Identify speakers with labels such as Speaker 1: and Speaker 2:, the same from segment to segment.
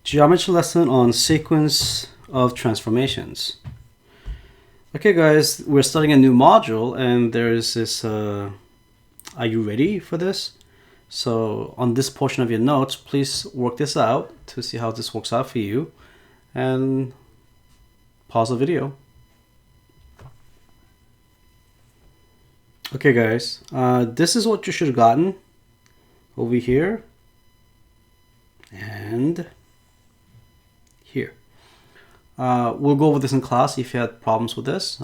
Speaker 1: Geometry lesson on sequence of transformations. Okay guys, we're starting a new module and there's this, are you ready for this? So on this portion of your notes, please work this out to see how this works out for you and pause the video. Okay guys, this is what you should have gotten over here and here. We'll go over this in class if you had problems with this.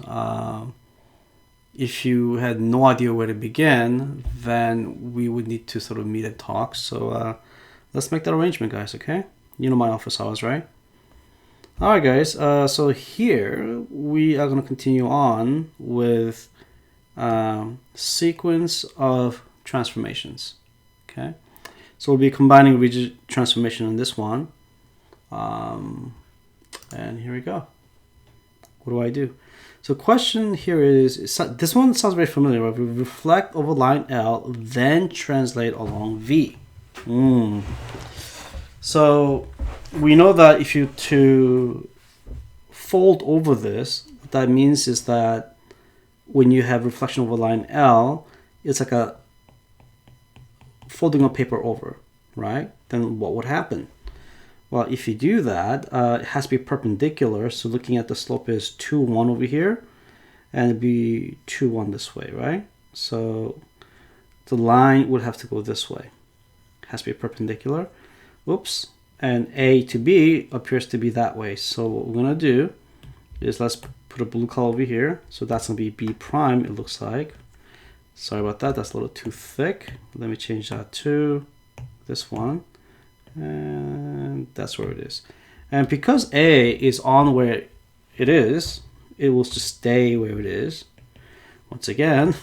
Speaker 1: If you had no idea where to begin, then we would need to sort of meet and talk. So let's make that arrangement, guys, okay? You know my office hours, right? All right, guys. So here we are going to continue on with sequence of transformations, okay? So we'll be combining rigid transformation in this one. And here we go. What do I do? So question here is, this one sounds very familiar, right? We reflect over line L, then translate along V. So we know that if you to fold over this, what that means is that when you have reflection over line L, it's like a folding of paper over, right? Then what would happen? Well, if you do that, it has to be perpendicular. So looking at the slope is 2, 1 over here, and it'd be 2, 1 this way, right? So the line would have to go this way. It has to be perpendicular. Oops. And A to B appears to be that way. So what we're going to do is let's put a blue color over here. So that's going to be B prime, it looks like. Sorry about that. That's a little too thick. Let me change that to this one. And that's where it is. And because A is on where it is, it will just stay where it is. Once again,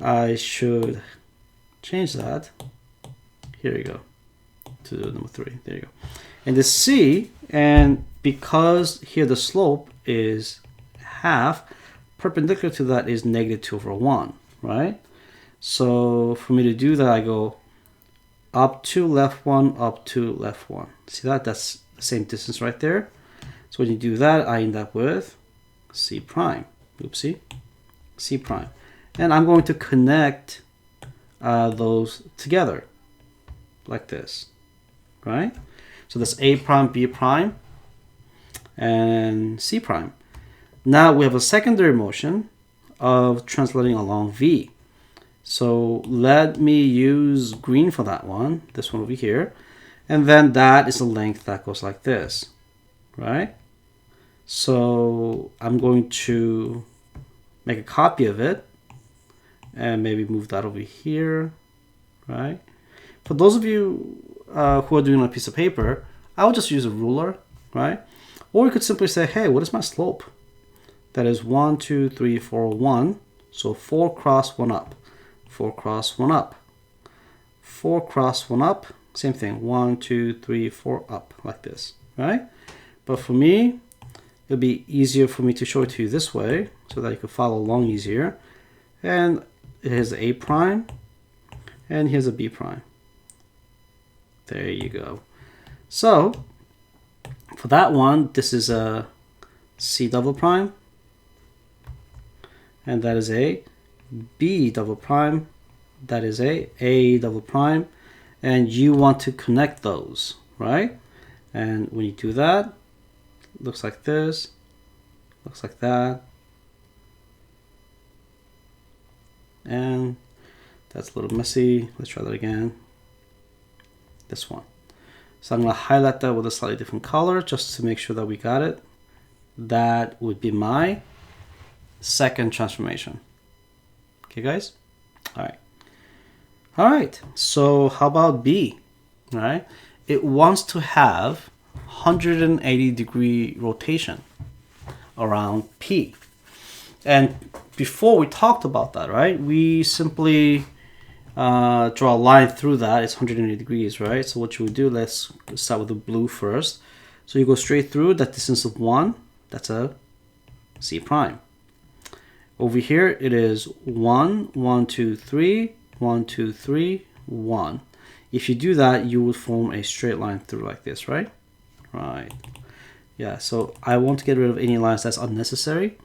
Speaker 1: I should change that. Here you go. To number 3. There you go. And the C, and because here the slope is half, perpendicular to that is -2/1, right? So for me to do that, I go up 2, left 1, up 2, left 1. See that? That's the same distance right there. So when you do that, I end up with C prime. Oopsie. C prime. And I'm going to connect those together like this, right? So that's A prime, B prime, and C prime. Now we have a secondary motion of translating along V. So let me use green for that one, this one over here. And then that is the length that goes like this, right? So I'm going to make a copy of it and maybe move that over here, right? For those of you who are doing on a piece of paper, I would just use a ruler, right? Or you could simply say, hey, what is my slope? That is 1, 2, 3, 4, 1. So 4 cross 1 up. 4 cross 1 up. 4 cross 1 up. Same thing. 1, 2, 3, 4 up like this, right? But for me, it'll be easier for me to show it to you this way so that you can follow along easier. And here's A prime, and here's a B prime. There you go. So for that one, this is a C double prime, and that is a B double prime, that is A double prime, and you want to connect those, right? And when you do that, it looks like this, looks like that, and that's a little messy. Let's try that again. This one. So I'm going to highlight that with a slightly different color just to make sure that we got it. That would be my second transformation. Okay, guys? All right. All right. So how about B? All right. It wants to have 180-degree rotation around P. And before we talked about that, right? We simply draw a line through that. It's 180 degrees, right? So what you would do, let's start with the blue first. So you go straight through that distance of 1. That's a C prime. Over here, it is 1, 1, 2, 3, 1, 2, 3, 1. If you do that, you would form a straight line through like this, right? Right. Yeah, so I want to get rid of any lines that's unnecessary.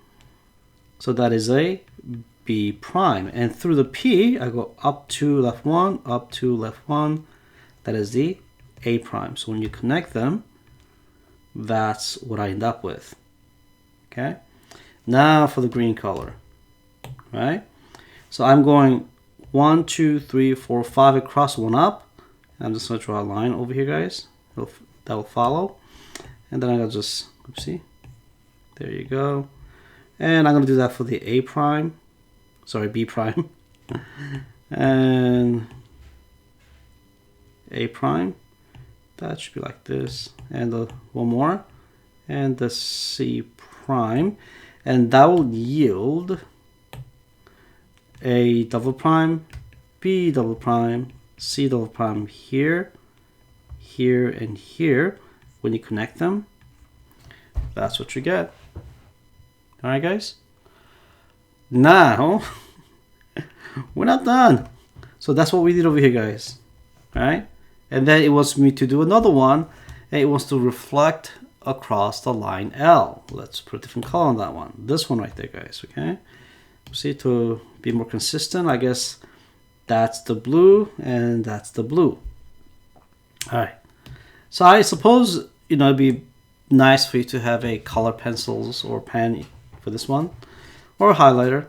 Speaker 1: So that is a B prime. And through the P, I go up 2, left 1, up 2, left 1. That is the A prime. So when you connect them, that's what I end up with. Okay? Now for the green color. Right? So I'm going 1, 2, 3, 4, 5 across, 1 up. I'm just going to draw a line over here, guys. That will follow. And then I'm going to just, oopsie, there you go. And I'm going to do that for the A prime. Sorry, B prime. And A prime. That should be like this. And one more. And the C prime. And that will yield A double prime, B double prime, C double prime here, here, and here. When you connect them, that's what you get. All right, guys? Now, we're not done. So that's what we did over here, guys. All right? And then it wants me to do another one, and it wants to reflect across the line L. Let's put a different color on that one. This one right there, guys, okay? See, to be more consistent, I guess that's the blue and that's the blue. All right. So I suppose, you know, it'd be nice for you to have a color pencils or pen for this one, or a highlighter.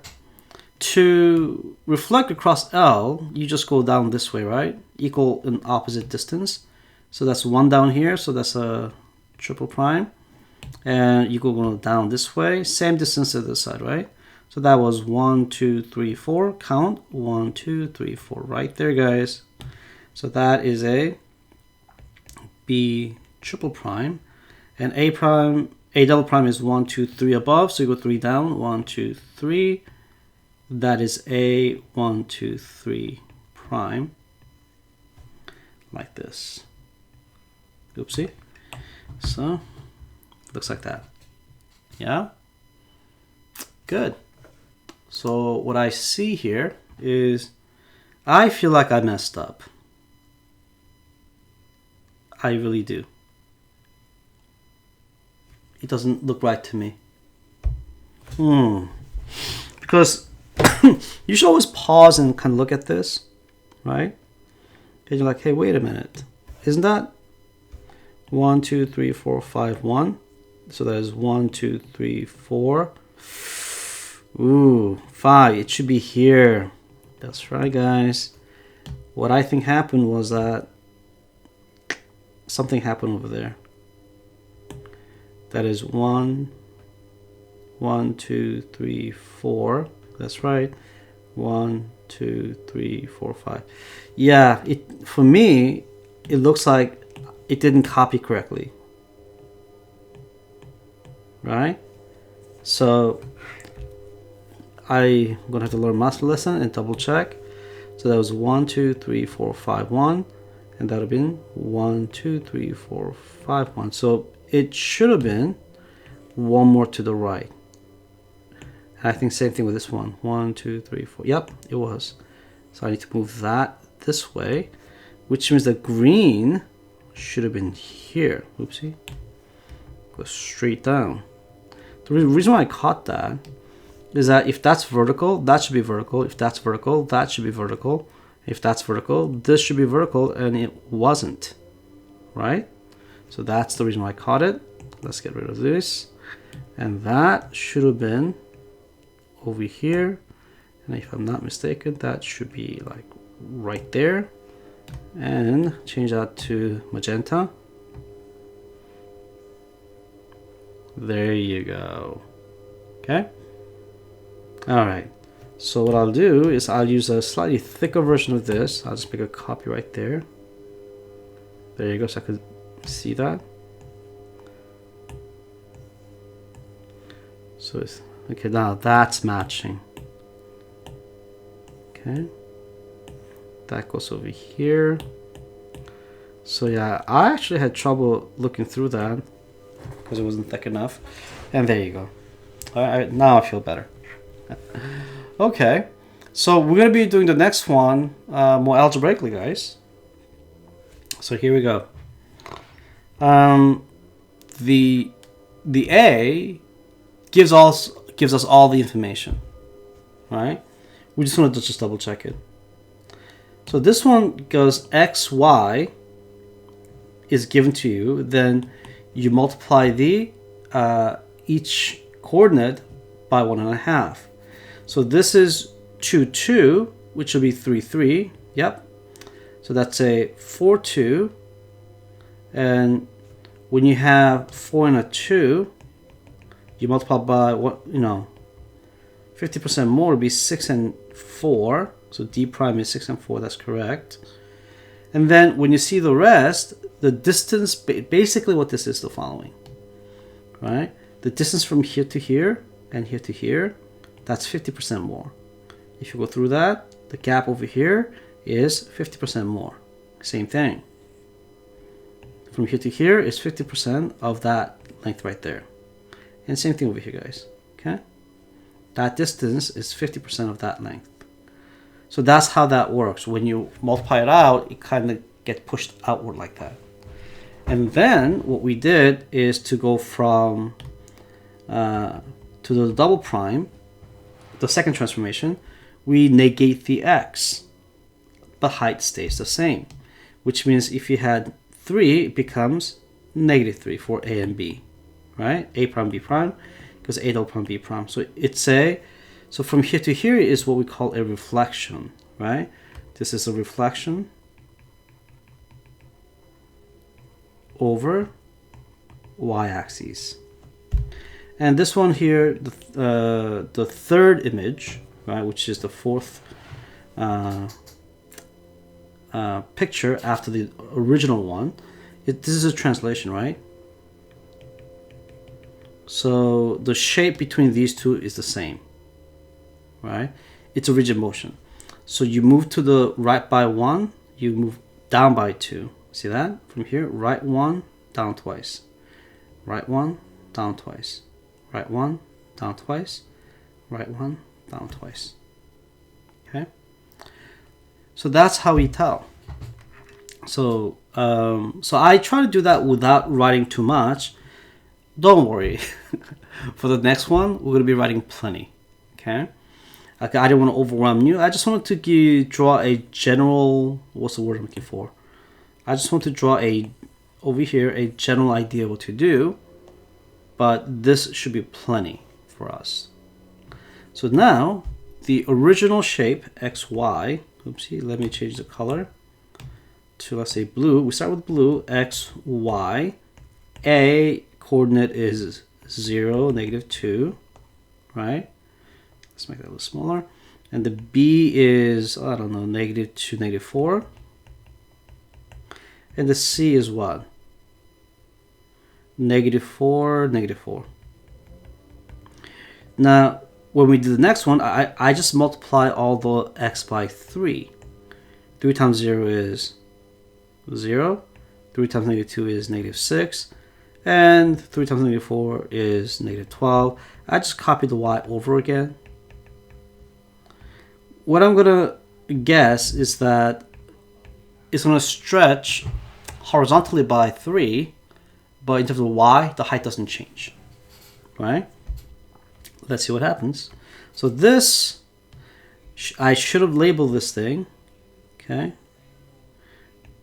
Speaker 1: To reflect across L, you just go down this way, right? Equal and opposite distance. So that's 1 down here, so that's a triple prime. And you go down this way, same distance to this side, right? So that was 1, 2, 3, 4. Count 1, 2, 3, 4. Right there, guys. So that is a B triple prime, and A prime, A double prime is 1, 2, 3 above. So you go 3 down. 1, 2, 3. That is A 1, 2, 3 prime, like this. Oopsie. So looks like that. Yeah. Good. So what I see here is I feel like I messed up. I really do. It doesn't look right to me. Because you should always pause and kind of look at this, right? And you're like, hey, wait a minute. Isn't that 1, 2, 3, 4, 5, 1? So that is 1, 2, 3, 4. Ooh, 5. It should be here. That's right, guys. What I think happened was that something happened over there. That is 1, 2, 3, 4. That's right. 1, 2, 3, 4, 5. Yeah, for me, it looks like it didn't copy correctly. Right? So I'm gonna have to learn master lesson and double check. So that was 1, 2, 3, 4, 5, 1, and that would have been 1, 2, 3, 4, 5, 1. So it should have been one more to the right. And I think same thing with this one. 1, 2, 3, 4. Yep, it was. So I need to move that this way, which means the green should have been here. Oopsie. Go straight down. The reason why I caught that is that if that's vertical, that should be vertical. If that's vertical, that should be vertical. If that's vertical, this should be vertical, and it wasn't, right? So that's the reason why I caught it. Let's get rid of this. And that should have been over here. And if I'm not mistaken, that should be like right there. And change that to magenta. There you go. Okay. All right. So what I'll do is I'll use a slightly thicker version of this. I'll just make a copy right there. There you go, so I could see that. So it's okay, now that's matching. Okay. That goes over here. So yeah, I actually had trouble looking through that because it wasn't thick enough. And there you go. All right, now I feel better. Okay, so we're going to be doing the next one more algebraically, guys. So here we go. The A gives us all the information, right? We just want to just double check it. So this one goes x, y is given to you, then you multiply the each coordinate by 1.5. So this is 2, 2, which will be 3, 3. Yep. So that's a 4, 2. And when you have 4 and a 2, you multiply by what, 50% more would be 6 and 4. So D prime is 6 and 4, that's correct. And then when you see the rest, the distance, basically what this is the following, right? The distance from here to here and here to here, that's 50% more. If you go through that, the gap over here is 50% more. Same thing. From here to here is 50% of that length right there. And same thing over here, guys. Okay? That distance is 50% of that length. So that's how that works. When you multiply it out, it kind of gets pushed outward like that. And then what we did is to go from to the double prime, the second transformation, we negate the x, but height stays the same, which means if you had 3, it becomes -3 for A and B, right? A prime, B prime, because A double prime, B prime. So so from here to here is what we call a reflection, right? This is a reflection over y-axis. And this one here, the third image, right, which is the fourth picture after the original one, this is a translation, right? So the shape between these two is the same, right? It's a rigid motion. So you move to the right by 1, you move down by 2. See that? From here, right 1, down twice. Right 1, down twice. Right 1, down twice. Right 1, down twice. Okay? So that's how we tell. So I try to do that without writing too much. Don't worry. For the next one, we're going to be writing plenty. Okay? Like, I didn't want to overwhelm you. I just wanted to draw a general, what's the word I'm looking for? I just want to draw over here a general idea of what to do, but this should be plenty for us. So now the original shape XY, oopsie, let me change the color to, let's say, blue. We start with blue, XY. A coordinate is 0, -2, right? Let's make that a little smaller. And the B is, I don't know, -2, -4. And the C is what? -4, -4. Now, when we do the next one, I just multiply all the x by 3. 3 times 0 is 0. 3 times -2 is -6. And 3 times -4 is -12. I just copy the y over again. What I'm going to guess is that it's going to stretch horizontally by 3, but in terms of y, the height doesn't change, right? Let's see what happens. So this, I should have labeled this thing, okay?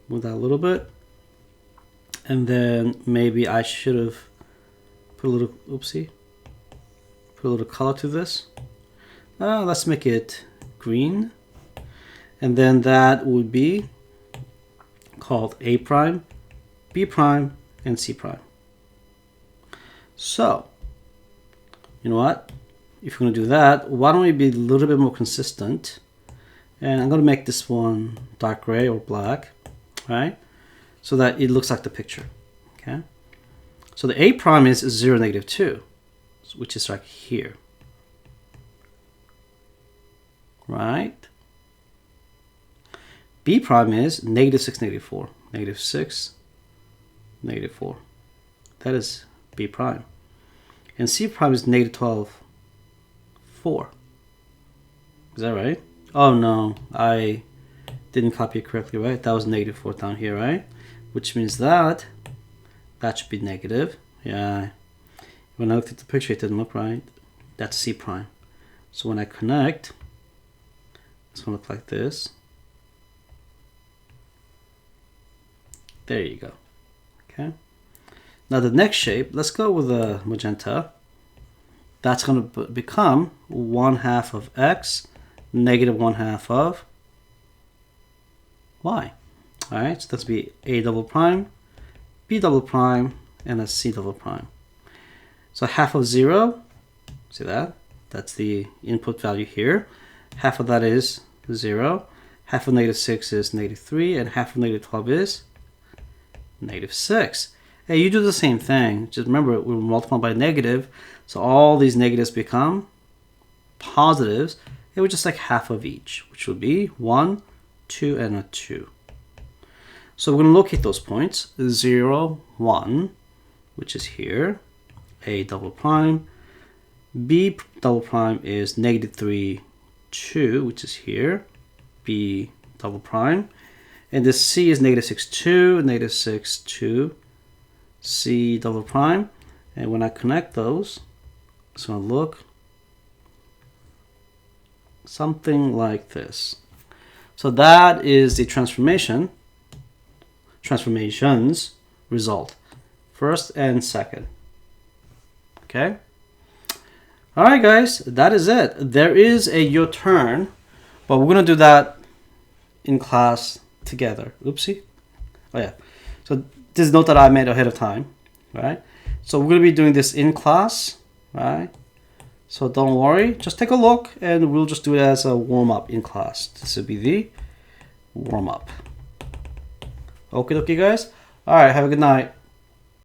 Speaker 1: Move that a little bit. And then maybe I should have put a little, oopsie, put a little color to this. Let's make it green. And then that would be called A prime, B prime, and C prime. So, you know what? If you're going to do that, why don't we be a little bit more consistent? And I'm going to make this one dark gray or black, right? So that it looks like the picture, okay? So the A prime is 0, -2, which is like here, right? B prime is -6, -4, -6, -4. That is B prime. And C prime is -12, 4. Is that right? Oh no, I didn't copy it correctly, right? That was -4 down here, right? which means that should be negative. Yeah, when I looked at the picture, it didn't look right. That's C prime. So when I connect, it's going to look like this. There you go. Okay. Now the next shape, let's go with a magenta. That's going to become 1/2 of x, negative 1/2 of y. All right, so that's be A double prime, B double prime, and a C double prime. So 1/2 of 0, see that? That's the input value here. 1/2 of that is 0. 1/2 of -6 is -3, and 1/2 of -12 is -6. Hey, you do the same thing. Just remember, we're multiplying by negative, so all these negatives become positives. It would just like 1/2 of each, which would be 1, 2, and a 2. So we're going to locate those points. 0, 1, which is here. A double prime. B double prime is -3, 2, which is here. B double prime. And this C is -6, 2, -6, 2. C double prime. And when I connect those, it's going to look something like this. So that is the transformations result, first and second. Okay. All right, guys, that is it. There is a your turn, but we're going to do that in class together. Oopsie. Oh, yeah. So this note that I made ahead of time, right? So we're going to be doing this in class, right? So don't worry. Just take a look, and we'll just do it as a warm-up in class. This will be the warm-up. Okay, guys. All right, have a good night.